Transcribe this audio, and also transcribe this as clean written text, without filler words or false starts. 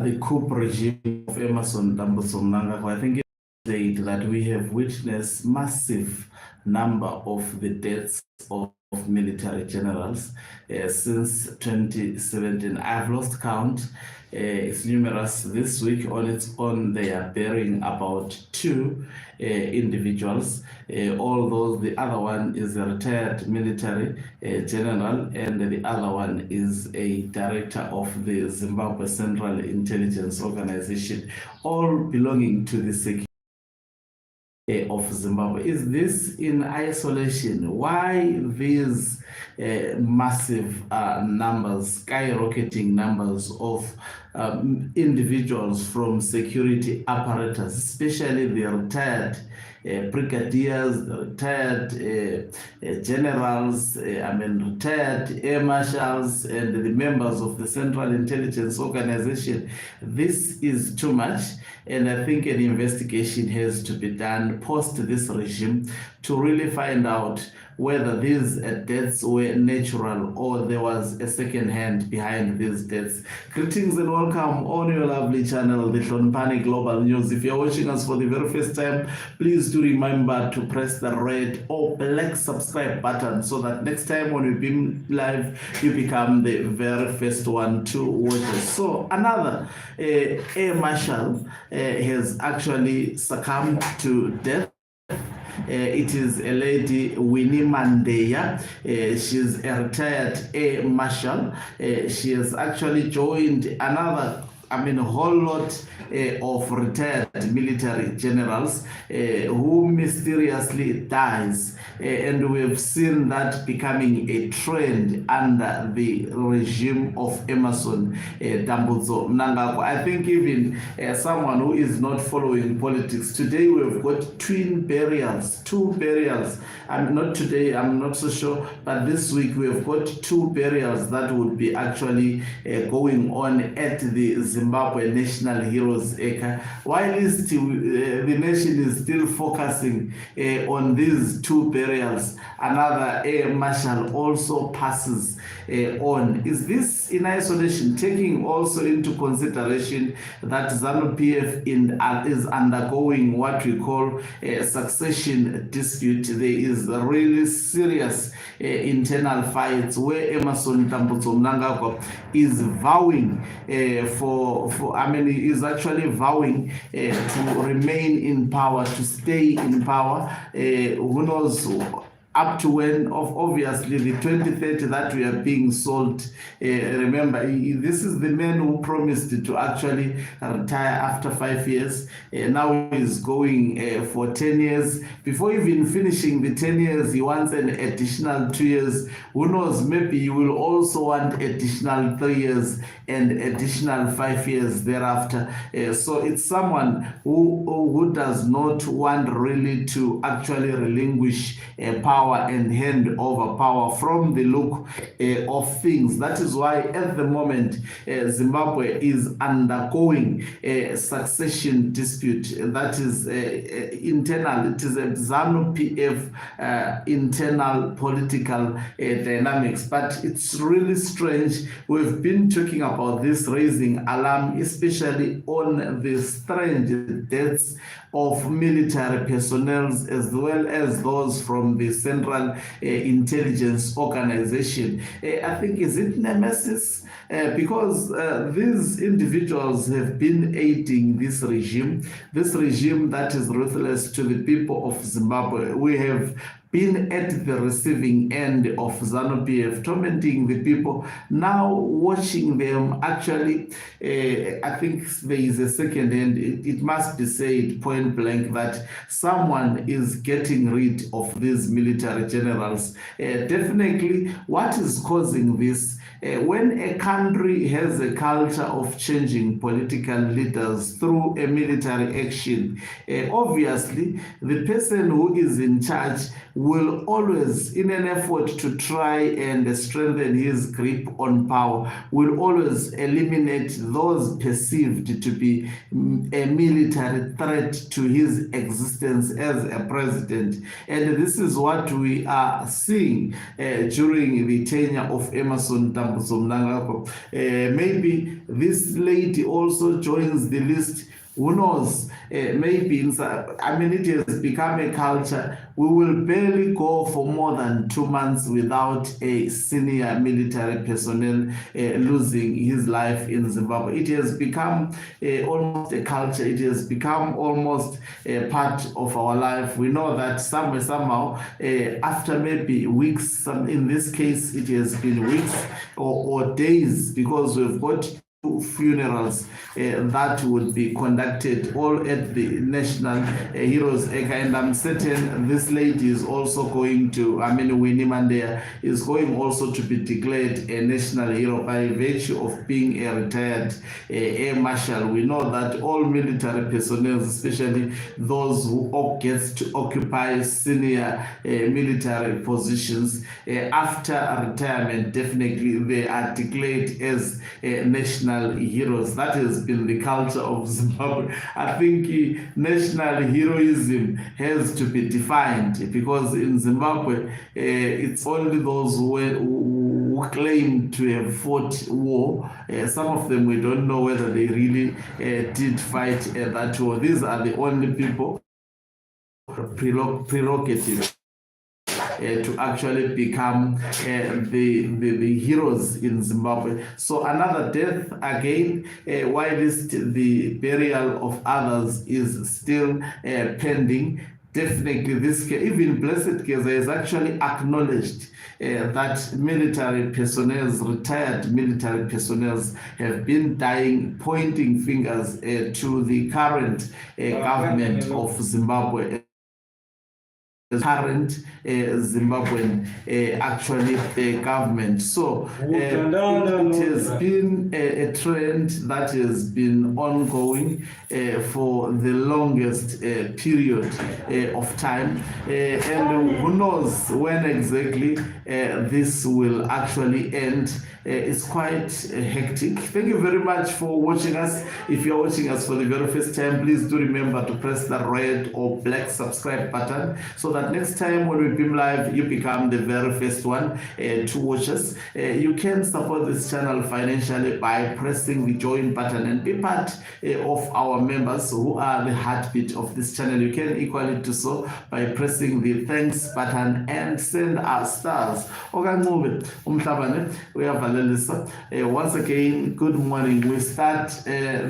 the coup regime of Emerson Mnangagwa, I think it said that we have witnessed massive number of the deaths of military generals since 2017. I've lost count. It's numerous. This week on its own, they are burying about two individuals. Although the other one is a retired military general, and the other one is a director of the Zimbabwe Central Intelligence Organization, all belonging to the security of Zimbabwe. Is this in isolation? Why these massive numbers, skyrocketing numbers of individuals from security apparatus, especially the retired brigadiers, retired generals, retired air marshals, and the members of the Central Intelligence Organization? This is too much, and I think an investigation has to be done post this regime to really find out whether these deaths were natural or there was a second hand behind these deaths. Greetings and welcome on your lovely channel, the Hloniphani Global News. If you're watching us for the very first time, please do remember to press the red or black subscribe button so that next time when we beam live, you become the very first one to watch us. So another air marshal has actually succumbed to death. It is a lady, Winnie Mandeya. She's a retired air marshal. She has actually joined another a whole lot of retired military generals who mysteriously dies. And we've seen that becoming a trend under the regime of Emerson Mnangagwa. I think even someone who is not following politics, today we've got two burials. Not today, I'm not so sure, but this week we've got two burials that would be actually going on at the Zimbabwe National Heroes Acre. While the nation is still focusing on these two burials, another air marshal also passes on. Is this in isolation, taking also into consideration that ZANU-PF is undergoing what we call a succession dispute? There is a really serious internal fights where Emerson Mnangagwa is vowing is actually vowing to remain in power, to stay in power. Who knows up to when, obviously the 2030 that we are being sold. Remember, this is the man who promised to actually retire after 5 years. Now he's going for 10 years. Before even finishing the 10 years, he wants an additional 2 years. Who knows, maybe you will also want additional 3 years and additional 5 years thereafter. So it's someone who does not want really to actually relinquish power and hand over power from the look of things. That is why at the moment Zimbabwe is undergoing a succession dispute that is internal. It is a ZANU-PF internal political dynamics, but it's really strange. We've been talking about this, raising alarm, especially on the strange deaths of military personnel as well as those from the Central Intelligence Organization. I think, is it nemesis? Because these individuals have been aiding this regime that is ruthless to the people of Zimbabwe. We have been at the receiving end of ZANU-PF tormenting the people. Now watching them actually, I think there is a second end. It must be said point blank that someone is getting rid of these military generals. Definitely, what is causing this? When a country has a culture of changing political leaders through a military action, obviously the person who is in charge will always, in an effort to try and strengthen his grip on power, will always eliminate those perceived to be a military threat to his existence as a president. And this is what we are seeing during the tenure of Emmerson Mnangagwa. Maybe this lady also joins the list. Who knows? Maybe, it has become a culture. We will barely go for more than 2 months without a senior military personnel losing his life in Zimbabwe. It has become almost a culture. It has become almost a part of our life. We know that somehow, after maybe weeks, in this case, it has been weeks or days, because we've got funerals that would be conducted all at the National Heroes Acre, and I'm certain this lady is also going to, Winnie Mandeya is going also to be declared a national hero by virtue of being a retired Air Marshal. We know that all military personnel, especially those who get to occupy senior military positions, after retirement, definitely they are declared as national heroes. That has been the culture of Zimbabwe. I think national heroism has to be defined, because in Zimbabwe, it's only those who claim to have fought war. Some of them, we don't know whether they really did fight that war. These are the only people prerogative to actually become the heroes in Zimbabwe. So another death again, whilst the burial of others is still pending. Definitely this case, even Blessed Keza has actually acknowledged that military personnel, retired military personnel, have been dying, pointing fingers to the current government of Zimbabwe. The current Zimbabwean government. So it has been a trend that has been ongoing for the longest period of time, and who knows when exactly this will actually end. It's quite hectic. Thank you very much for watching us. If you're watching us for the very first time, please do remember to press the red or black subscribe button, so that next time when we beam live, you become the very first one to watch us. You can support this channel financially by pressing the join button and be part of our members who are the heartbeat of this channel. You can equally do so by pressing the thanks button and send us stars. Once again, good morning. We start